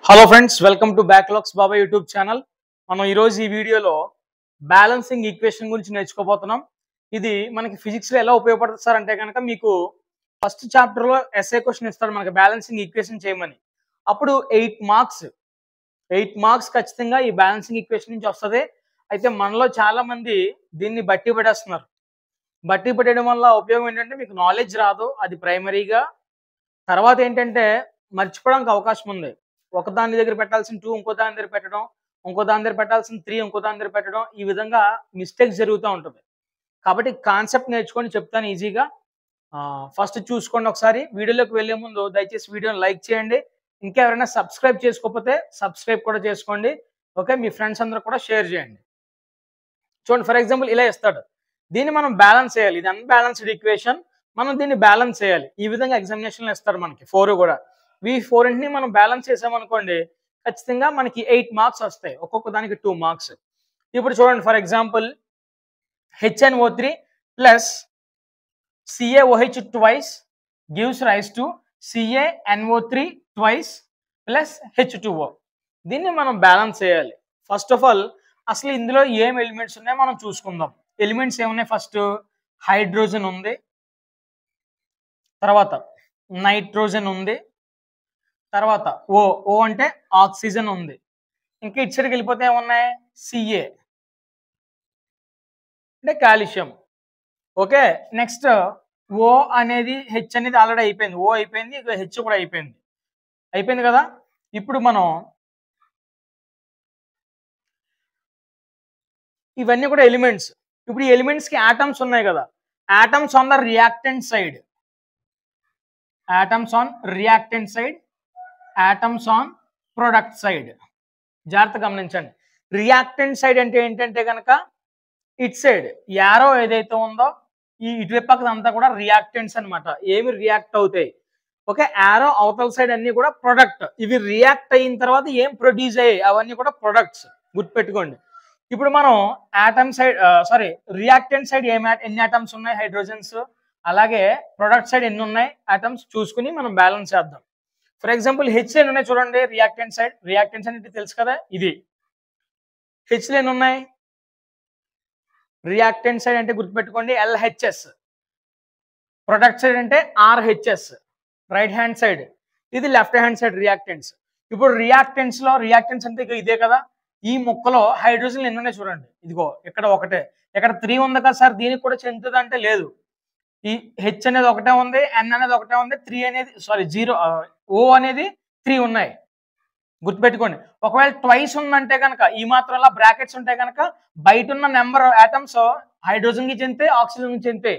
Hello friends, welcome to backlogs Baba YouTube channel. మనం ఈరోజు ఈ వీడియోలో బ్యాలెన్సింగ్ ఈక్వేషన్ గురించి నేర్చుకోబోతున్నాం. ఇది మనకి ఫిజిక్స్లో ఎలా ఉపయోగపడుతుంది సార్ అంటే కనుక మీకు ఫస్ట్ చాప్టర్లో ఎస్ఏ క్వశ్చన్ ఇస్తాడు మనకి బ్యాలెన్సింగ్ ఈక్వేషన్ చేయమని. అప్పుడు 8 మార్క్స్ ఖచ్చితంగా ఈ బ్యాలెన్సింగ్ ఈక్వేషన్ నుంచి వస్తుంది. అయితే మనలో చాలా మంది దీన్ని బట్టి పెట్టేస్తున్నారు. బట్టి పెట్టడం వల్ల ఉపయోగం ఏంటంటే మీకు నాలెడ్జ్ రాదు, అది ప్రైమరీగా. తర్వాత ఏంటంటే మర్చిపోవడానికి అవకాశం ఉంది. ఒక దాని దగ్గర పెట్టాల్సిన 2 ఇంకో దాని దగ్గర పెట్టడం, ఇంకో దాని దగ్గర పెట్టాల్సిన 3 ఇంకో దాని దగ్గర పెట్టడం, ఈ విధంగా మిస్టేక్స్ జరుగుతూ ఉంటుంది. కాబట్టి కాన్సెప్ట్ నేర్చుకొని చెప్తాను ఈజీగా. ఫస్ట్ చూసుకోండి ఒకసారి. వీడియోలోకి వెళ్ళే ముందు దయచేసి వీడియోని లైక్ చేయండి. ఇంకా ఎవరైనా సబ్స్క్రైబ్ చేసుకోకపోతే సబ్స్క్రైబ్ కూడా చేసుకోండి. ఓకే, మీ ఫ్రెండ్స్ అందరూ కూడా షేర్ చేయండి. చూడండి, ఫర్ ఎగ్జాంపుల్ ఇలా ఇస్తాడు. దీన్ని మనం బ్యాలెన్స్ చేయాలి. ఇది అన్బ్యాలెన్స్డ్ ఈక్వేషన్. మనం దీన్ని బ్యాలెన్స్ చేయాలి. ఈ విధంగా ఎగ్జామినేషన్లో ఇస్తాడు మనకి 4 కూడా. ఈ 4ని మనం బ్యాలెన్స్ చేసామనుకోండి, ఖచ్చితంగా మనకి 8 మార్క్స్ వస్తాయి. ఒక్కొక్క దానికి 2 మార్క్స్. ఇప్పుడు చూడండి, for example HNO3 plus CaOH twice gives rise to CaNO3 twice plus H2O. దీన్ని మనం బ్యాలెన్స్ చేయాలి. ఫస్ట్ ఆఫ్ ఆల్ అసలు ఇందులో ఏం ఎలిమెంట్స్ ఉన్నాయో మనం చూసుకుందాం. ఎలిమెంట్స్ ఏమున్నాయి? ఫస్ట్ హైడ్రోజన్ ఉంది, తర్వాత నైట్రోజన్ ఉంది, తర్వాత ఓ అంటే ఆక్సిజన్ ఉంది. ఇంకా ఇటు సైడ్కి వెళ్ళిపోతే ఏమున్నాయి? Ca అంటే కాల్షియం. ఓకే, నెక్స్ట్ ఓ అనేది హెచ్ అనేది ఆల్రెడీ అయిపోయింది. ఓ అయిపోయింది, ఇక హెచ్ కూడా అయిపోయింది కదా. ఇప్పుడు మనం ఇవన్నీ కూడా ఎలిమెంట్స్. ఇప్పుడు ఈ ఎలిమెంట్స్కి ఆటమ్స్ ఉన్నాయి కదా. Atoms on the reactant side, atoms on reactant side, atoms on product side. జాగ్రత్త గమనించండి. రియాక్టెంట్ సైడ్ అంటే ఏంటంటే కనుక ఇట్ సైడ్ యారో ఏదైతే ఉందో ఈ ఇటువైపు పక్కన అంతా కూడా రియాక్టెంట్స్ అనమాట. ఏమి రియాక్ట్ అవుతాయి. ఓకే, యారో అవతల సైడ్ అన్ని కూడా ప్రొడక్ట్. ఇవి రియాక్ట్ అయిన తర్వాత ఏం ప్రొడ్యూస్ అయ్యాయి అవన్నీ కూడా ప్రొడక్ట్స్. గుర్తుపెట్టుకోండి. ఇప్పుడు మనం ఆటమ్ సైడ్ రియాక్టెంట్ సైడ్ ఎన్ని ఆటమ్స్ ఉన్నాయి? హైడ్రోజన్స్. అలాగే ప్రొడక్ట్ సైడ్ ఎన్ని ఉన్నాయి ఆటమ్స్ చూసుకుని మనం బ్యాలెన్స్ చేద్దాం. ఫర్ ఎగ్జాంపుల్ హెచ్లో ఎన్ని ఉన్నాయి చూడండి. రియాక్టెంట్ సైడ్ అంటే తెలుసు కదా, ఇది హెచ్లో ఎన్ని ఉన్నాయి? రియాక్టెంట్ సైడ్ అంటే గుర్తుపెట్టుకోండి LHS. ప్రొడక్ట్ సైడ్ అంటే RHS, రైట్ హ్యాండ్ సైడ్. ఇది లెఫ్ట్ హ్యాండ్ సైడ్ రియాక్టెంట్స్. ఇప్పుడు రియాక్టెంట్స్ అంటే ఇదే కదా. ఈ ముక్కలో హైడ్రోజన్ ఎన్ని ఉన్నాయి చూడండి. ఇదిగో ఇక్కడ ఒకటే, ఇక్కడ 3 ఉంది కదా సార్, దీనికి కూడా చెందుతుంది అంటే లేదు. ఈ హెచ్ అనేది ఒకటే ఉంది, N అనేది ఒకటే ఉంది, 3 అనేది O అనేది 3 ఉన్నాయి. గుర్తుపెట్టుకోండి. ఒకవేళ ట్వైస్ ఉందంటే కనుక ఈ మాత్రంలో బ్రాకెట్స్ ఉంటాయి కనుక బయట ఉన్న నెంబర్ ఆటమ్స్ హైడ్రోజన్ కి చెందితే, ఆక్సిజన్ కి చెందితే.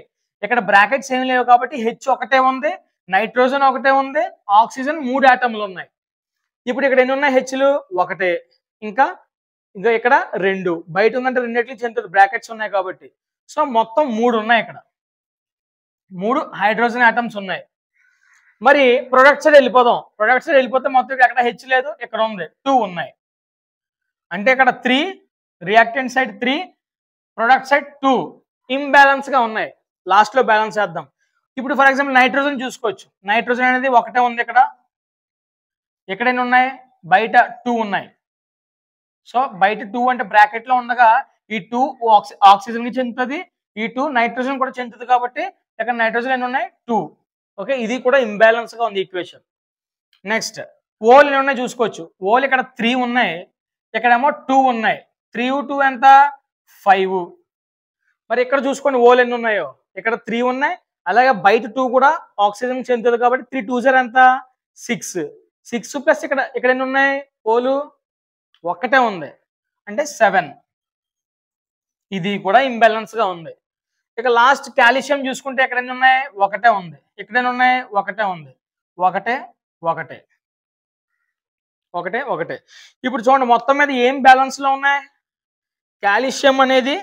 ఇక్కడ బ్రాకెట్స్ ఏమి లేవు కాబట్టి హెచ్ ఒకటే ఉంది, నైట్రోజన్ ఒకటే ఉంది, ఆక్సిజన్ 3 ఆటంలు ఉన్నాయి. ఇప్పుడు ఇక్కడ ఎన్ని ఉన్నాయి? హెచ్లు ఒకటే, ఇంకా ఇక్కడ 2. బయట ఉందంటే రెండిట్లకి చెందుతుంది, బ్రాకెట్స్ ఉన్నాయి కాబట్టి. సో మొత్తం 3 ఉన్నాయి. ఇక్కడ 3 హైడ్రోజన్ ఆటమ్స్ ఉన్నాయి. మరి ప్రొడక్ట్ సైడ్ వెళ్ళిపోదాం. ప్రొడక్ట్ సైడ్ వెళ్ళిపోతే మొత్తం ఎక్కడ హెచ్ లేదు, ఇక్కడ ఉంది 2 ఉన్నాయి. అంటే ఇక్కడ 3, reactant side 3, product side 2 imbalance గా ఉన్నాయి. లాస్ట్ లో బ్యాలెన్స్ చేద్దాం. ఇప్పుడు ఫర్ ఎగ్జాంపుల్ నైట్రోజన్ చూసుకోవచ్చు. నైట్రోజన్ అనేది ఒకటే ఉంది. ఇక్కడ ఎన్ని ఉన్నాయి? బయట 2 ఉన్నాయి. సో బయట 2 అంటే బ్రాకెట్ లో ఉండగా ఈ 2 ఆక్సిజన్ కి చెందుతుంది, ఈ 2 నైట్రోజన్ కూడా చెందుతుంది. కాబట్టి ఇక్కడ నైట్రోజన్ ఎన్ని ఉన్నాయి? 2. ఓకే, ఇది కూడా ఇంబ్యాలెన్స్ గా ఉంది ఈక్వేషన్. నెక్స్ట్ ఓల్ ఎన్ని ఉన్నాయి చూసుకోవచ్చు. ఓల్ ఇక్కడ 3 ఉన్నాయి, ఇక్కడేమో 2 ఉన్నాయి. 3 2 ఎంత? 5. మరి ఇక్కడ చూసుకోండి ఓల్ ఎన్ని ఉన్నాయో. ఇక్కడ 3 ఉన్నాయి, అలాగే బయట 2 కూడా ఆక్సిజన్ చెందుతుంది కాబట్టి 3 2 ఎంత? 6 ప్లస్ ఇక్కడ ఎన్ని ఉన్నాయి? ఓలు ఒక్కటే ఉంది అంటే 7. ఇది కూడా ఇంబ్యాలెన్స్ గా ఉంది. ఇక లాస్ట్ కాల్షియం చూసుకుంటే ఎక్కడ ఎన్ని ఉన్నాయి? ఒకటే ఉంది. ఇక్కడ ఎన్ని ఉన్నాయి? ఒకటే ఉంది. ఒకటే. ఇప్పుడు చూడండి మొత్తం మీద ఏం బ్యాలెన్స్ లో ఉన్నాయి? కాల్షియం అనేది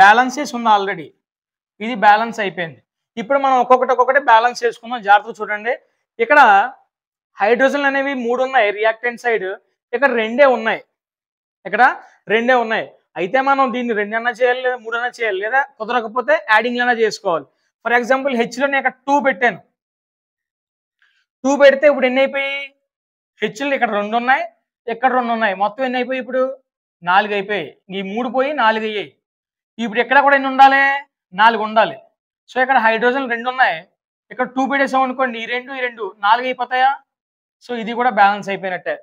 బ్యాలెన్స్ చేసి ఉంది ఆల్రెడీ, ఇది బ్యాలెన్స్ అయిపోయింది. ఇప్పుడు మనం ఒక్కొక్కటి బ్యాలెన్స్ చేసుకుందాం. జాగ్రత్తగా చూడండి. ఇక్కడ హైడ్రోజన్ అనేవి 3 ఉన్నాయి రియాక్టెంట్ సైడ్, ఇక్కడ 2 ఉన్నాయి. అయితే మనం దీన్ని 2 అన్నా చేయాలి, లేదా 3 అన్నా చేయాలి, లేదా కుదరకపోతే యాడింగ్ అన్నా చేసుకోవాలి. ఫర్ ఎగ్జాంపుల్ హెచ్లో నేను ఇక్కడ 2 పెట్టాను. 2 పెడితే ఇప్పుడు ఎన్ని అయిపోయి? హెచ్లు ఇక్కడ 2 ఉన్నాయి, ఇక్కడ 2 ఉన్నాయి. మొత్తం ఎన్ని అయిపోయి ఇప్పుడు 4 అయిపోయాయి. ఈ 3 పోయి 4 అయ్యాయి. ఇప్పుడు ఇక్కడ కూడా ఎన్ని ఉండాలి? 4 ఉండాలి. సో ఇక్కడ హైడ్రోజన్ 2 ఉన్నాయి, ఇక్కడ 2 పెట్టేసాం అనుకోండి, ఈ 2 4 అయిపోతాయా? సో ఇది కూడా బ్యాలెన్స్ అయిపోయినట్టే.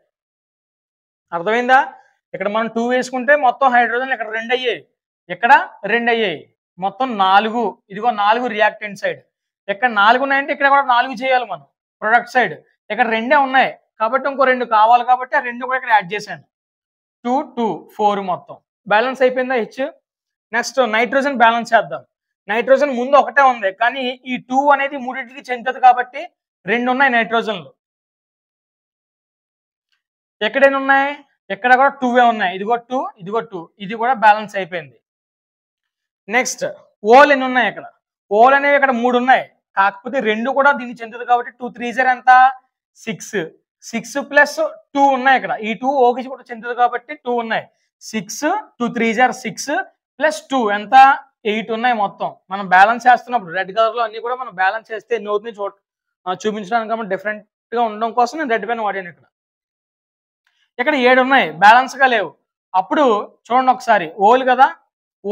అర్థమైందా? ఇక్కడ మనం 2 వేసుకుంటే మొత్తం హైడ్రోజన్ ఇక్కడ 2 అయ్యాయి, ఇక్కడ 2 అయ్యాయి, మొత్తం 4. ఇదిగో 4 రియాక్టెంట్ సైడ్. ఇక్కడ 4 ఉన్నాయంటే ఇక్కడ కూడా 4 చేయాలి మనం ప్రొడక్ట్ సైడ్. ఇక్కడ 2 ఉన్నాయి కాబట్టి ఇంకో 2 కావాలి కాబట్టి ఆ 2 కూడా ఇక్కడ యాడ్ చేశాను. 2 2 4 మొత్తం బ్యాలెన్స్ అయిపోయిందా హెచ్. నెక్స్ట్ నైట్రోజన్ బ్యాలెన్స్ చేద్దాం. నైట్రోజన్ ముందు ఒకటే ఉంది కానీ ఈ 2 అనేది మూడింటికి చెందుతుంది కాబట్టి 2 ఉన్నాయి నైట్రోజన్లు. ఎక్కడైనా ఉన్నాయి? ఎక్కడ కూడా 2 ఉన్నాయి. ఇదిగో 2, ఇదిగో 2, ఇది కూడా బ్యాలెన్స్ అయిపోయింది. నెక్స్ట్ ఓల్ ఎన్ని ఉన్నాయి? ఇక్కడ ఓల్ అనేవి ఇక్కడ 3 ఉన్నాయి, కాకపోతే 2 కూడా దీనికి చెందుతుంది కాబట్టి 2 3 ఎంత? 6. 6 ప్లస్ 2 ఉన్నాయి ఇక్కడ. ఈ 2 ఓకి కూడా చెందుతుంది కాబట్టి 2 ఉన్నాయి. 6 2 3 6 ప్లస్ 2 ఎంత? 8 ఉన్నాయి మొత్తం. మనం బ్యాలెన్స్ చేస్తున్నప్పుడు రెడ్ కలర్ లో అన్ని కూడా మనం బ్యాలెన్స్ చేస్తే ఎన్ని అవుతుంది చూపించడానికి కాబట్టి డిఫరెంట్ గా ఉండడం కోసం నేను రెడ్ పెన్ వాడాను. ఇక్కడ 7 ఉన్నాయి, బ్యాలెన్స్ గా లేవు. అప్పుడు చూడండి ఒకసారి, ఓల్ కదా,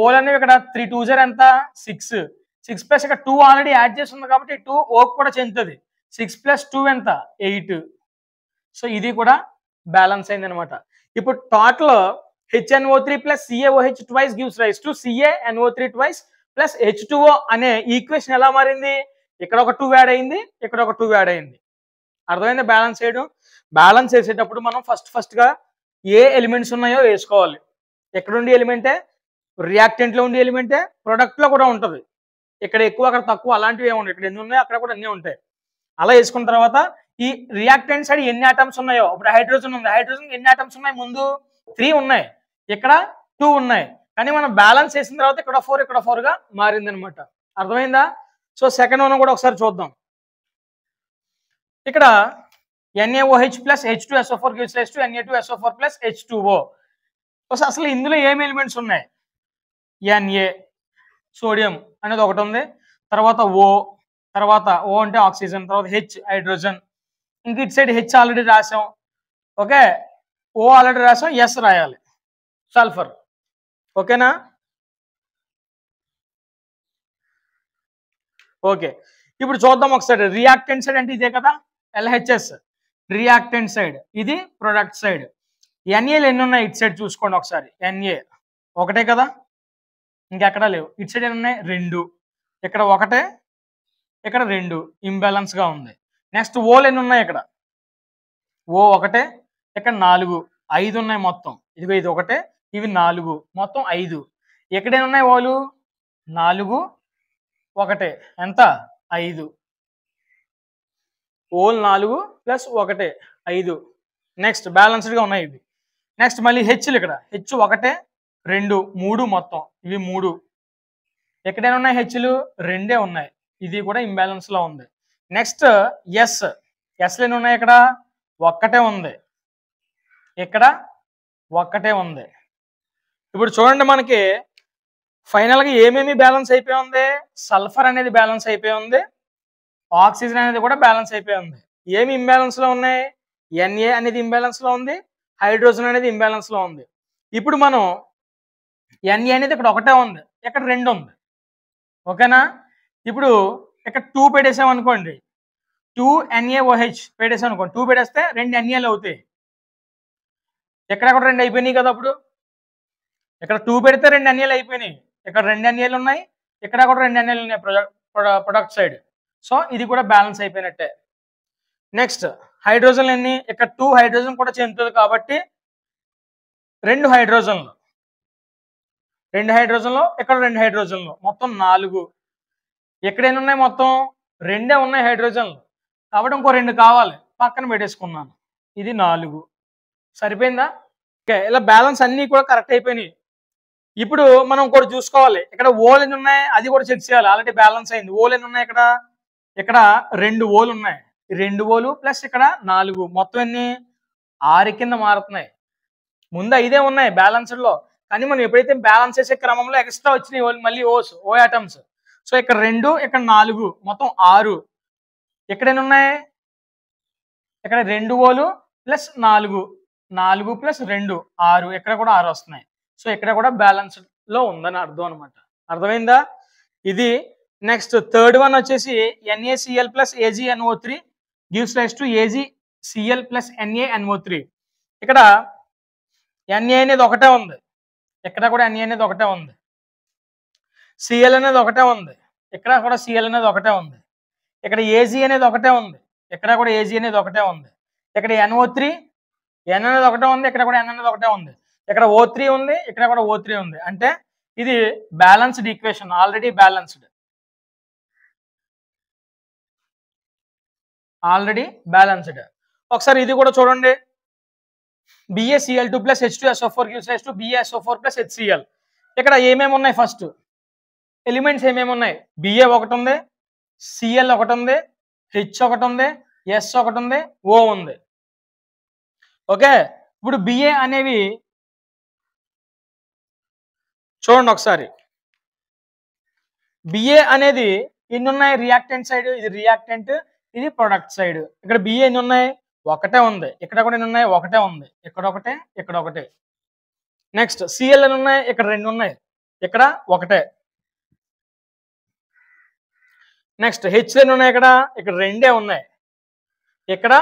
ఓల్ అనేవి ఇక్కడ 3 2 ఎంత? 6. 6 ప్లస్ ఇక్కడ 2 ఆల్రెడీ యాడ్ చేసి ఉంది కాబట్టి 2 ఓకి కూడా చెందుతుంది. 6 ప్లస్ 2 ఎంత? 8. సో ఇది కూడా బ్యాలెన్స్ అయింది అనమాట. ఇప్పుడు total HNO3 plus CaOH twice gives rise to CaNO3 twice plus H2O అనే ఈక్వేషన్ ఎలా మారింది? ఇక్కడ ఒక 2 యాడ్ అయింది, ఇక్కడ ఒక 2 యాడ్ అయింది. అర్థమైంది బ్యాలెన్స్ చేయడం? బ్యాలెన్స్ చేసేటప్పుడు మనం ఫస్ట్ గా ఏ ఎలిమెంట్స్ ఉన్నాయో వేసుకోవాలి. ఎక్కడ ఉండే ఎలిమెంటే? రియాక్టెంట్ లో ఉండే ఎలిమెంటే, ప్రొడక్ట్ లో కూడా ఉంటుంది. ఇక్కడ ఎక్కువ అక్కడ తక్కువ అలాంటివి ఏమి ఉండవు. ఇక్కడ ఎన్ని ఉన్నాయో అక్కడ కూడా అన్నీ ఉంటాయి. అలా వేసుకున్న తర్వాత ఈ రియాక్టెంట్ సైడ్ ఎన్ని ఆటమ్స్ ఉన్నాయో, ఇప్పుడు హైడ్రోజన్ ఉంది, హైడ్రోజన్ ఎన్ని ఆటమ్స్ ఉన్నాయి? ముందు 3 ఉన్నాయి, ఇక్కడ 2 ఉన్నాయి, కానీ మనం బ్యాలెన్స్ చేసిన తర్వాత ఇక్కడ 4 ఇక్కడ 4 గా మారింది అనమాట. అర్థమైందా? సో సెకండ్ వన్ కూడా ఒకసారి చూద్దాం. ఇక్కడ NaOH plus H2SO4 gives rise to Na2SO4 plus H2O. అసలు ఇందులో ఏమి ఎలిమెంట్స్ ఉన్నాయి? Na సోడియం అనేది ఒకటి ఉంది, తర్వాత O అంటే ఆక్సిజన్, తర్వాత H హైడ్రోజన్, ఇంక ఇటు సైడ్ H ఆల్రెడీ రాసాం, ఓకే, O ఆల్రెడీ రాసాం, S రాయాలి, సల్ఫర్. ఓకేనా? ఓకే, ఇప్పుడు చూద్దాం ఒకసారి. రియాక్టెంట్ సైడ్ అంటే ఇదే కదా, LHS రియాక్టెంట్ సైడ్, ఇది ప్రొడక్ట్ సైడ్. NAలు ఎన్ని ఉన్నాయి ఇటు సైడ్ చూసుకోండి ఒకసారి. Na ఒకటే కదా, ఇంకెక్కడా లేవు. ఇటు సైడ్ ఎన్ని ఉన్నాయి? 2. ఇక్కడ ఒకటే, ఇక్కడ 2, ఇంబ్యాలెన్స్ గా ఉంది. నెక్స్ట్ ఓలు ఎన్ని ఉన్నాయి? ఇక్కడ O ఒకటే, ఇక్కడ 4, 5 ఉన్నాయి మొత్తం. ఇదిగో ఇది ఒకటే, ఇవి 4, మొత్తం 5. ఎక్కడైనా ఉన్నాయి ఓలు? 4 ఒకటే ఎంత? 5. Whole 4 plus 1 5. నెక్స్ట్ బ్యాలెన్స్డ్గా ఉన్నాయి ఇవి. నెక్స్ట్ మళ్ళీ హెచ్లు, ఇక్కడ H ఒకటే, 2 3 మొత్తం, ఇవి 3. ఎక్కడైనా ఉన్నాయి హెచ్లు? 2 ఉన్నాయి, ఇది కూడా ఇంబ్యాలెన్స్ లో ఉంది. నెక్స్ట్ ఎస్లు ఎన్ని ఉన్నాయి? ఇక్కడ ఒక్కటే ఉంది, ఇక్కడ ఒక్కటే ఉంది. ఇప్పుడు చూడండి, మనకి ఫైనల్గా ఏమేమి బ్యాలెన్స్ అయిపోయి ఉంది? సల్ఫర్ అనేది బ్యాలెన్స్ అయిపోయి ఉంది, ఆక్సిజన్ అనేది కూడా బ్యాలెన్స్ అయిపోయి ఉంది. ఏమి ఇంబ్యాలెన్స్ లో ఉన్నాయి? Na అనేది ఇంబ్యాలెన్స్ లో ఉంది, హైడ్రోజన్ అనేది ఇంబ్యాలెన్స్ లో ఉంది. ఇప్పుడు మనం Na అనేది ఇక్కడ ఒకటే ఉంది, ఇక్కడ 2 ఉంది, ఓకేనా? ఇప్పుడు ఇక్కడ 2 పెట్టేసాం అనుకోండి, 2 NaOH పెట్టేసాం అనుకోండి, 2 పెట్టేస్తే 2 Naలు అవుతాయి. ఎక్కడ కూడా 2 అయిపోయినాయి కదా. అప్పుడు ఇక్కడ 2 పెడితే 2 Naలు అయిపోయినాయి, ఇక్కడ 2 Naలు ఉన్నాయి, ఇక్కడ కూడా 2 Naలు ఉన్నాయి ప్రొడక్ట్ సైడ్. సో ఇది కూడా బ్యాలెన్స్ అయిపోయినట్టే. నెక్స్ట్ హైడ్రోజన్ ఎన్ని? ఇక్కడ 2 హైడ్రోజన్ కూడా చెందుతుంది కాబట్టి 2 హైడ్రోజన్లు, 2 హైడ్రోజన్లు, ఇక్కడ 2 హైడ్రోజన్లు, మొత్తం 4. ఎక్కడైనా ఉన్నాయి? మొత్తం 2 ఉన్నాయి హైడ్రోజన్లు, కాబట్టి ఇంకో 2 కావాలి, పక్కన పెట్టేసుకున్నాను. ఇది 4. సరిపోయిందా? ఓకే, ఇలా బ్యాలెన్స్ అన్నీ కూడా కరెక్ట్ అయిపోయినాయి. ఇప్పుడు మనం ఇంకోటి చూసుకోవాలి. ఇక్కడ ఓలు ఎన్ని ఉన్నాయి అది కూడా చెక్ చేయాలి. ఆల్రెడీ బ్యాలెన్స్ అయింది. ఓలు ఎన్ని ఉన్నాయి? ఇక్కడ 2 ఓలు ఉన్నాయి, 2 ఓలు ప్లస్ ఇక్కడ 4, మొత్తం ఎన్ని? 6 కింద మారుతున్నాయి. ముందు 5 ఉన్నాయి బ్యాలెన్స్డ్ లో, కానీ మనం ఎప్పుడైతే బ్యాలెన్స్ చేసే క్రమంలో ఎక్స్ట్రా వచ్చినాయి మళ్ళీ ఓ ఐటమ్స్. సో ఇక్కడ 2, ఇక్కడ 4, మొత్తం 6. ఎక్కడైనా ఉన్నాయి? ఇక్కడ 2 ఓలు ప్లస్ 4 4 ప్లస్ 2 6 ఇక్కడ కూడా 6 వస్తున్నాయి. సో ఇక్కడ కూడా బ్యాలెన్స్ లో ఉందని అర్థం అనమాట. అర్థమైందా? ఇది నెక్స్ట్ థర్డ్ వన్ వచ్చేసి NaCl plus AgNO3 gives rise to AgCl plus NaNO3. ఇక్కడ Na అనేది ఒకటే ఉంది, ఇక్కడ కూడా Na అనేది ఒకటే ఉంది, Cl అనేది ఒకటే ఉంది, ఇక్కడ కూడా Cl అనేది ఒకటే ఉంది, ఇక్కడ Ag అనేది ఒకటే ఉంది, ఇక్కడ కూడా Ag అనేది ఒకటే ఉంది, ఇక్కడ NO3 N అనేది ఒకటే ఉంది, ఇక్కడ కూడా N అనేది ఒకటే ఉంది, ఇక్కడ O3 ఉంది, ఇక్కడ కూడా O3 ఉంది. అంటే ఇది బ్యాలెన్స్డ్ ఈక్వేషన్, ఆల్రెడీ బ్యాలెన్స్డ్. ఒకసారి ఇది కూడా చూడండి. BaCl2 plus H2SO4 gives rise to BaSO4 plus HCl. ఇక్కడ ఏమేమి ఉన్నాయి? ఫస్ట్ ఎలిమెంట్స్ ఏమేమి ఉన్నాయి? Ba ఒకటి ఉంది, Cl ఒకటి ఉంది, H ఒకటి ఉంది, S ఒకటి ఉంది, O ఉంది. ఓకే, ఇప్పుడు Ba అనేవి చూడండి ఒకసారి. Ba అనేది ఎన్ని ఉన్నాయి? రియాక్టెంట్ సైడ్ ఇది రియాక్టెంట్, ఇది ప్రొడక్ట్ సైడ్. ఇక్కడ Ba ఎన్ని ఉన్నాయి? ఒకటే ఉంది, ఇక్కడ కూడా ఎన్ని ఉన్నాయి? ఒకటే ఉంది, ఇక్కడ ఒకటే, ఇక్కడ ఒకటే. నెక్స్ట్ Cl ఎన్ని ఉన్నాయి? ఇక్కడ 2 ఉన్నాయి, ఇక్కడ ఒకటే. నెక్స్ట్ H ఎన్ని ఉన్నాయి? ఇక్కడ 2 ఉన్నాయి, ఇక్కడ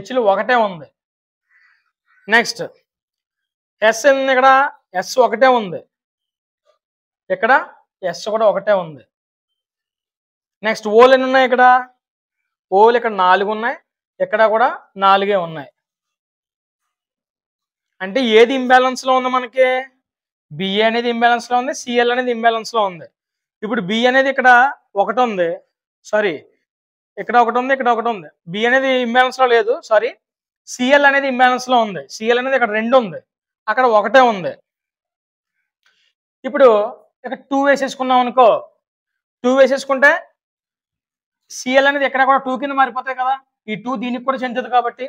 Hలు ఒకటే ఉంది. నెక్స్ట్ S ఎన్ని? ఇక్కడ S ఒకటే ఉంది, ఇక్కడ S కూడా ఒకటే ఉంది. నెక్స్ట్ ఓలు ఎన్ని ఉన్నాయి? ఇక్కడ ఓలు ఇక్కడ 4 ఉన్నాయి, ఇక్కడ కూడా 4 ఉన్నాయి. అంటే ఏది ఇంబ్యాలెన్స్ లో ఉంది మనకి? Ba అనేది ఇంబ్యాలెన్స్ లో ఉంది, Cl అనేది ఇంబ్యాలెన్స్ లో ఉంది. ఇప్పుడు B అనేది ఇక్కడ ఒకటి ఉంది, సారీ ఇక్కడ ఒకటి ఉంది, ఇక్కడ ఒకటి ఉంది. B అనేది ఇంబ్యాలెన్స్ లో లేదు, సారీ. Cl అనేది ఇంబ్యాలెన్స్ లో ఉంది, Cl అనేది ఇక్కడ 2 ఉంది, అక్కడ ఒకటే ఉంది. ఇప్పుడు ఇక్కడ 2 వేసేసుకున్నాం అనుకో, 2 వేసేసుకుంటే Cl అనేది ఎక్కడ కూడా 2 కింద మారిపోతాయి కదా. ఈ 2 దీనికి కూడా చెందుతుంది కాబట్టి,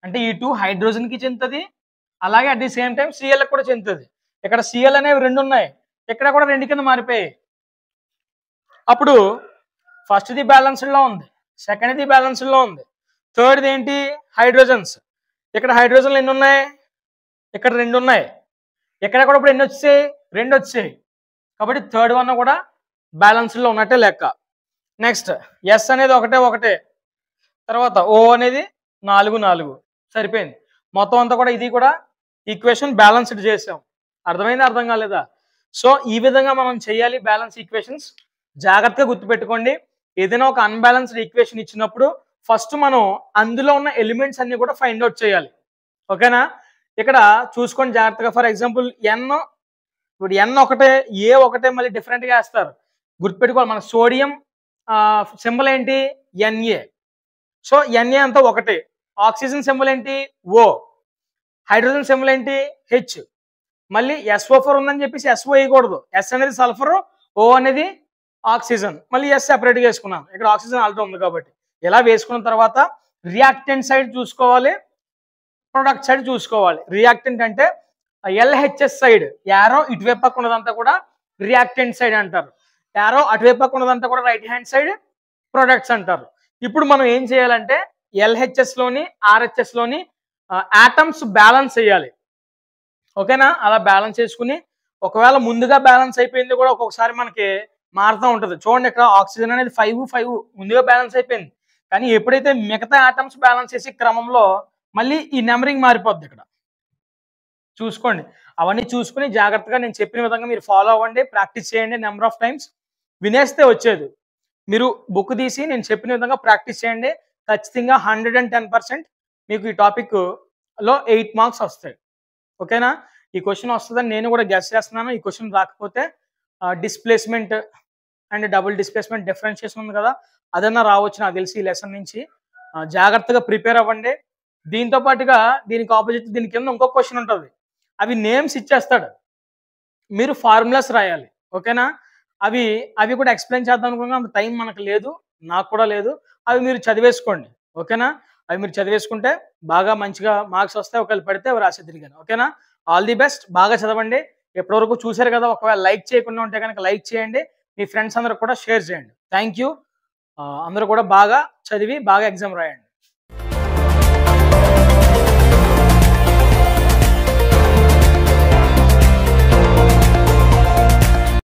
అంటే ఈ 2 హైడ్రోజన్ కి చెందుతుంది, అలాగే at the same time Cl కూడా చెందుతుంది. ఇక్కడ Cl అనేవి 2 ఉన్నాయి, ఇక్కడ కూడా 2 కింద మారిపోయాయి. అప్పుడు ఫస్ట్ది బ్యాలెన్స్డ్ లో ఉంది, సెకండ్ది బ్యాలెన్స్డ్ లో ఉంది, థర్డ్ది ఏంటి? హైడ్రోజన్స్. ఇక్కడ హైడ్రోజన్లు ఎన్ని ఉన్నాయి? ఇక్కడ 2 ఉన్నాయి, ఇక్కడ కూడా ఇప్పుడు ఎన్ని వచ్చాయి? 2 వచ్చాయి. కాబట్టి థర్డ్ వన్ కూడా బ్యాలెన్స్డ్ లో ఉన్నట్టే లెక్క. నెక్స్ట్ S అనేది ఒకటే, తర్వాత O అనేది 4 సరిపోయింది. మొత్తం అంతా కూడా ఇది కూడా ఈక్వేషన్ బ్యాలెన్స్డ్ చేసాం. అర్థమైందా? అర్థం కాలేదా? సో ఈ విధంగా మనం చేయాలి బ్యాలెన్స్ ఈక్వేషన్స్. జాగ్రత్తగా గుర్తుపెట్టుకోండి. ఏదైనా ఒక అన్బ్యాలెన్స్డ్ ఈక్వేషన్ ఇచ్చినప్పుడు ఫస్ట్ మనం అందులో ఉన్న ఎలిమెంట్స్ అన్ని కూడా ఫైండ్ అవుట్ చేయాలి. ఓకేనా? ఇక్కడ చూసుకోండి జాగ్రత్తగా. ఫర్ ఎగ్జాంపుల్ ఇప్పుడు N ఒకటే, A ఒకటే, మళ్ళీ డిఫరెంట్ గా వేస్తారు. గుర్తుపెట్టుకోవాలి. మన సోడియం సింబల్ ఏంటి? Na. సో Na అంతా ఒకటే. ఆక్సిజన్ సింబల్ ఏంటి? O. హైడ్రోజన్ సింబల్ ఏంటి? H. మళ్ళీ SO4 ఉందని చెప్పేసి SO వేయకూడదు. S అనేది సల్ఫర్, O అనేది ఆక్సిజన్, మళ్ళీ S సెపరేట్ గా వేసుకున్నాం. ఇక్కడ ఆక్సిజన్ ఆల్రెడీ ఉంది కాబట్టి ఇలా వేసుకున్న తర్వాత రియాక్టెంట్ సైడ్ చూసుకోవాలి, ప్రొడక్ట్ సైడ్ చూసుకోవాలి. రియాక్టెంట్ అంటే LHS సైడ్, యారో ఇటువైపు పక్క ఉన్నదంతా కూడా రియాక్టెంట్ సైడ్ అంటారు, యారో అటువైపు పక్క ఉన్నదంతా కూడా రైట్ హ్యాండ్ సైడ్ ప్రొడక్ట్స్ అంటారు. ఇప్పుడు మనం ఏం చేయాలంటే LHS లోని RHS లోని ఆటమ్స్ బ్యాలెన్స్ చేయాలి. ఓకేనా? అలా బ్యాలెన్స్ చేసుకుని ఒకవేళ ముందుగా బ్యాలెన్స్ అయిపోయింది కూడా ఒక్కొక్కసారి మనకి మారుతూ ఉంటుంది. చూడండి, ఇక్కడ ఆక్సిజన్ అనేది 5 ముందుగా బ్యాలెన్స్ అయిపోయింది, కానీ ఎప్పుడైతే మిగతా ఆటమ్స్ బ్యాలెన్స్ చేసే క్రమంలో మళ్ళీ ఈ నెంబరింగ్ మారిపోద్ది. ఇక్కడ చూసుకోండి. అవన్నీ చూసుకుని జాగ్రత్తగా నేను చెప్పిన విధంగా మీరు ఫాలో అవ్వండి, ప్రాక్టీస్ చేయండి. నెంబర్ ఆఫ్ టైమ్స్ వినేస్తే వచ్చేది. మీరు బుక్ తీసి నేను చెప్పిన విధంగా ప్రాక్టీస్ చేయండి. ఖచ్చితంగా 110% మీకు ఈ టాపిక్ లో 8 మార్క్స్ వస్తాయి. ఓకేనా? ఈ క్వశ్చన్ వస్తుందని నేను కూడా గెస్ చేస్తున్నాను. ఈ క్వశ్చన్ రాకపోతే displacement and double displacement differentiation ఉంది కదా, అదన్నా రావచ్చు నాకు తెలిసి ఈ లెసన్ నుంచి. జాగ్రత్తగా ప్రిపేర్ అవ్వండి. దీంతో పాటుగా దీనికి ఆపోజిట్ దీని కింద ఇంకో క్వశ్చన్ ఉంటుంది. అవి నేమ్స్ ఇచ్చేస్తాడు, మీరు ఫార్ములాస్ రాయాలి. ఓకేనా? అవి కూడా ఎక్స్ప్లెయిన్ చేద్దాం అనుకున్నా, అంత టైం మనకు లేదు, నాకు కూడా లేదు. అవి మీరు చదివేసుకోండి. ఓకేనా? అవి మీరు చదివేసుకుంటే బాగా మంచిగా మార్క్స్ వస్తాయి. ఒకవేళ పడితే అవి రాసే తిరిగాను. ఓకేనా? All the best. బాగా చదవండి. ఎప్పటివరకు చూశారు కదా, ఒకవేళ లైక్ చేయకుండా ఉంటే కనుక లైక్ చేయండి, మీ ఫ్రెండ్స్ అందరూ కూడా షేర్ చేయండి. Thank you. అందరూ కూడా బాగా చదివి బాగా ఎగ్జామ్ రాయండి.